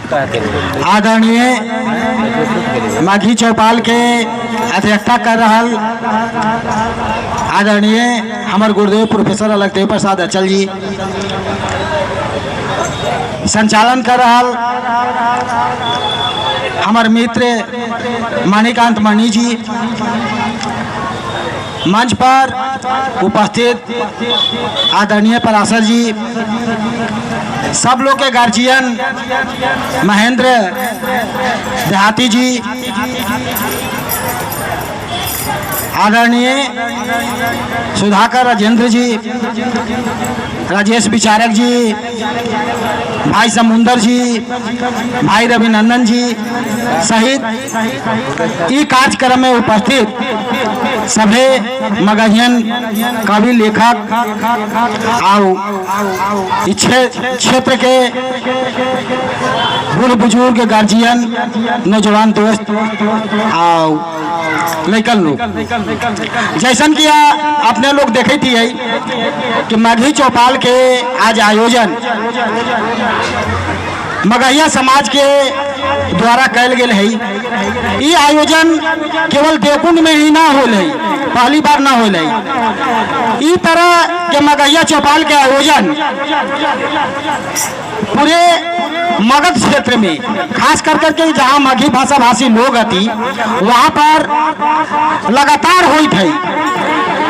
आदरणीय माघी चौपाल के अध्यक्षता कर रहा आदरणीय हमारे गुरुदेव प्रोफेसर अलगदेव प्रसाद अचल जी, संचालन कर रहा हमारे मित्र मानिकांत मणि जी, मंच पर उपस्थित आदरणीय पराशर जी, सब लोग के गार्जियन महेंद्र देहाती जी, आदरणीय सुधाकर राजेंद्र जी, राजेश विचारक जी, भाई समुंदर जी, भाई रविनंदन जी सहित ई कार्यक्रम में उपस्थित सभी मगहियन कवि लेखक आओ क्षेत्र के बूढ़ बुजुर्ग गार्जियन नौजवान दोस्त आओ लैकन लोग, जैसन कि अपने लोग देखे थी कि माघी चौपाल के आज आयोजन मगहिया समाज के द्वारा कैल गेल है। ये आयोजन केवल देवकुंड में ही ना होल है, पहली बार ना होल है। इस तरह के मगहिया चौपाल के आयोजन पूरे मगध क्षेत्र में खास कर करके जहाँ मगही भाषा भाषी लोग आती वहाँ पर लगातार होती है।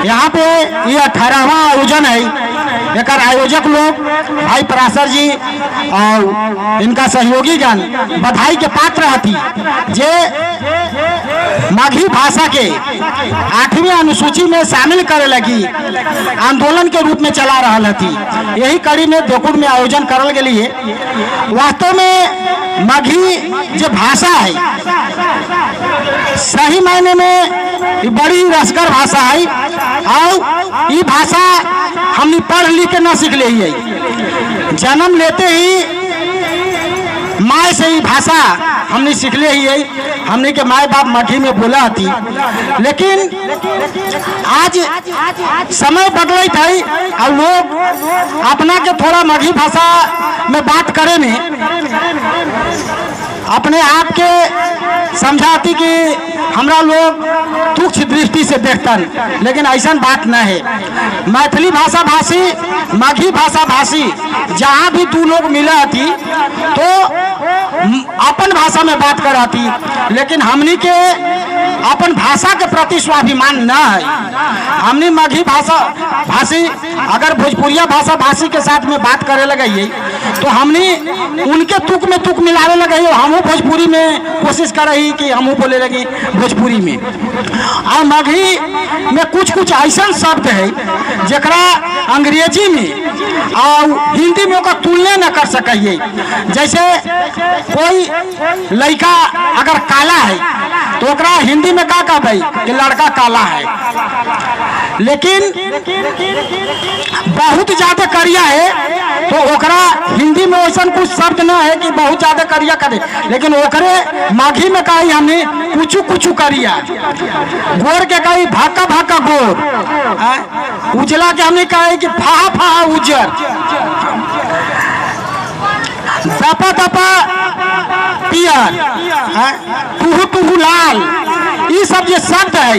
यहाँ पे ये 18वां आयोजन है। एक आयोजक लोग भाई पराशर जी और इनका सहयोगी गण बधाई के पात्र हती जे माघी भाषा के 8वीं अनुसूची में शामिल करे लगी आंदोलन के रूप में चला रहा थी। यही कड़ी में देवकुंड में आयोजन करल गई है। वास्तव में माघी जो भाषा है सही मायने में बड़ी रसकर भाषा है और ये भाषा हमने पढ़ लिख के न सीख ले ही है। जन्म लेते ही माँ से ही भाषा हमने सीख ले ही है। हमने के माए बाप मठी में बोला थी, लेकिन आज समय बदलत है और लोग अपना के थोड़ा मगही भाषा में बात करे में अपने आप के समझाती कि हमरा लोग तुच्छ दृष्टि से देखतन, लेकिन ऐसा बात न है। मैथिली भाषा भाषी माघी भाषा भाषी जहाँ भी तू लोग मिला थी तो अपन भाषा में बात कराती, लेकिन हमनी के अपन भाषा के प्रति स्वाभिमान न है। हमनी माघी भाषा भाषी अगर भोजपुरिया भाषा भाषी के साथ में बात करे लगे तो हमनी उनके तुक में तुक मिलावे लगे। हमू भोजपुरी में कोशिश कर रही कि हमू बोले लगी भोजपुरी में। और माघी में कुछ कुछ ऐसा शब्द है जरा अंग्रेजी में और हिंदी में ओकर तुलना न कर सकिए। जैसे कोई लड़का अगर काला है तो ओकरा हिंदी में का कहबै कि लड़का काला है, लेकिन बहुत ज्यादा करिया है तो ओकरा हिंदी में वैसा कुछ शब्द न है कि बहुत ज्यादा करिया करे, लेकिन ओकरे माघी में कही हमने कुछ कुछ करिया। गोर के कही भाका भाका गोर, उजला के हमने कहे कि फहा फहा उजर, दपा दपा पियर, टुहु टुहु लाल। ये सब जो शब्द है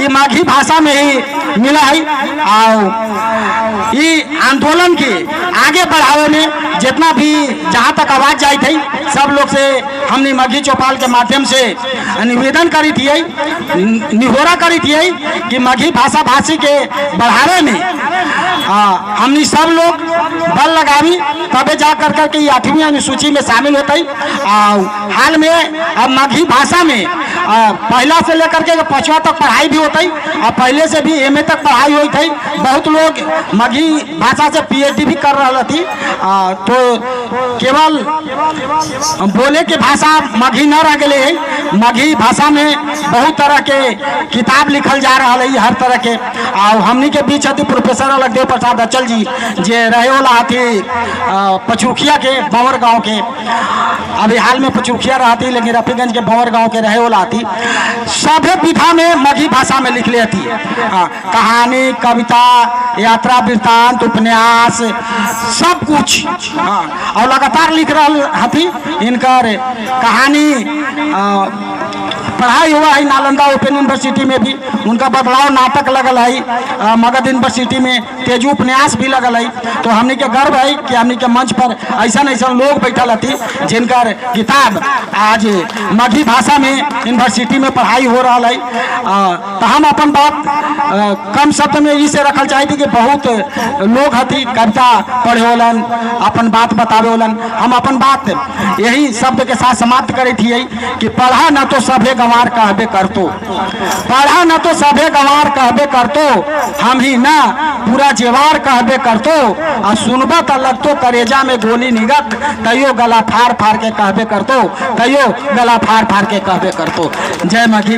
ये माघी भाषा में ही मिला है। और ये आंदोलन के आगे बढ़ावे में जितना भी जहाँ तक आवाज जाई थी सब लोग से हमने माघी चौपाल के माध्यम से निवेदन करी थी, निहोरा करी थी कि माघी भाषा भाषी के बढ़ावे में हमने सब लोग बल लगावी तबे जा कर करके 8वीं अनुसूची में शामिल होते। हाल में अब माघी भाषा में पहला से लेकर के 5वां तक पढ़ाई भी होती और पहले से भी MA तक पढ़ाई हुई थी। बहुत लोग माघी भाषा से PhD भी कर रहा थी। तो केवल बोले के भाषा माघी न रह गए है। माघी भाषा में बहुत तरह के किताब लिखल जा रहा है हर तरह के। और हमनी के बीच हती प्रोफेसर अलगदेव प्रसाद अचल जी जे रहे वाला हती पचरुखिया के बंवर गांव के, अभी हाल में पचरुखिया रहती लेकिन रफीगंज के बंवर गांव के रहे वाला थी, सभे विधा में मगही भाषा में लिख ले थी। हाँ, कहानी, कविता, यात्रा वृत्तांत, उपन्यास, सब कुछ। हाँ, और लगातार लिख रहा थी। इनकर कहानी पढ़ाई हुआ है नालंदा ओपन यूनिवर्सिटी में भी। उनका बदलाव नाटक लगल है मगध यूनिवर्सिटी में, तेजू उपन्यास भी लगल है। तो हमने के गर्व है कि हमने के मंच पर ऐसा ऐसा लोग बैठल हथी जिनकर किताब आज मगही भाषा में यूनिवर्सिटी में पढ़ाई हो रहा है। तो हम अपन बात कम शब्द में इसे रखल चाहे थी कि बहुत लोग हथी कविता पढ़े होलन, अपन बात बतावे होलन। हम अपन बात यही शब्द के साथ समाप्त करे थी कि पढ़ा न तो सभे गंवार कहबे करतो, पढ़ा न तो सभे गंवार कहबे करतो, हम ही ना पूरा जेवार कहबे करतो। और सुनबा त लगतो करेजा में गोली निगत, तैयो गला फाड़ फाड़ के कहबे करतो, तैयो गला फाड़ फाड़ के कहबे करतो। जय मगही।